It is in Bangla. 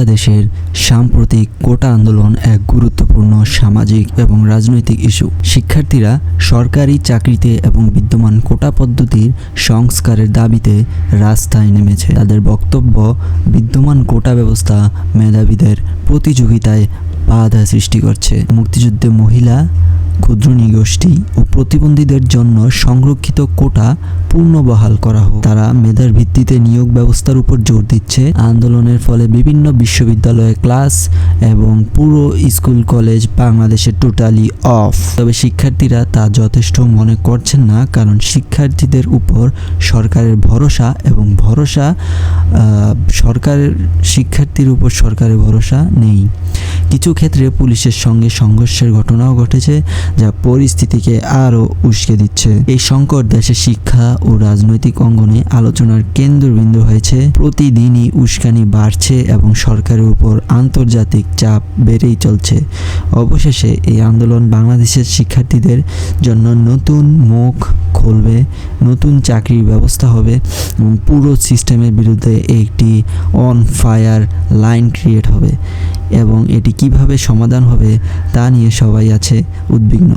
বাংলাদেশের সাম্প্রতিক কোটা আন্দোলন এক গুরুত্বপূর্ণ সামাজিক এবং রাজনৈতিক ইস্যু। শিক্ষার্থীরা সরকারি চাকরিতে এবং বিদ্যমান কোটা পদ্ধতির সংস্কারের দাবিতে রাস্তায় নেমেছে। তাদের বক্তব্য, বিদ্যমান কোটা ব্যবস্থা মেধাবীদের প্রতিযোগিতায় বাধা সৃষ্টি করছে। মুক্তিযুদ্ধে মহিলা, ক্ষুদ্র নৃগোষ্ঠী ও প্রতিবন্ধীদের জন্য সংরক্ষিত কোটা পুনর্বহাল করা হোক। তারা মেধার ভিত্তিতে নিয়োগ ব্যবস্থার উপর জোর দিচ্ছে। আন্দোলনের ফলে বিভিন্ন বিশ্ববিদ্যালয়ে ক্লাস এবং পুরো স্কুল কলেজ বাংলাদেশে টোটালি অফ। তবে শিক্ষার্থীরা তা যথেষ্ট মনে করছেন না, কারণ শিক্ষার্থীদের উপর সরকারের ভরসা এবং শিক্ষার্থীর উপর সরকারের ভরসা নেই। কিছু ক্ষেত্রে পুলিশের সঙ্গে সংঘর্ষের ঘটনাও ঘটেছে, যা পরিস্থিতিকে আরও উস্কে দিচ্ছে। এই সংকট দেশের শিক্ষা ও রাজনৈতিক অঙ্গনে আলোচনার কেন্দ্রবিন্দু হয়েছে। প্রতিদিনই উস্কানি বাড়ছে এবং সরকারের উপর আন্তর্জাতিক চাপ বেড়েই চলছে। অবশেষে এই আন্দোলন বাংলাদেশের শিক্ষার্থীদের জন্য নতুন মুখ খুলবে, নতুন চাকরির ব্যবস্থা হবে এবং পুরো সিস্টেমের বিরুদ্ধে একটি অন ফায়ার লাইন ক্রিয়েট হবে। এবং এটি কিভাবে সমাধান হবে তা নিয়ে সবাই আছে উদ্বিগ্ন।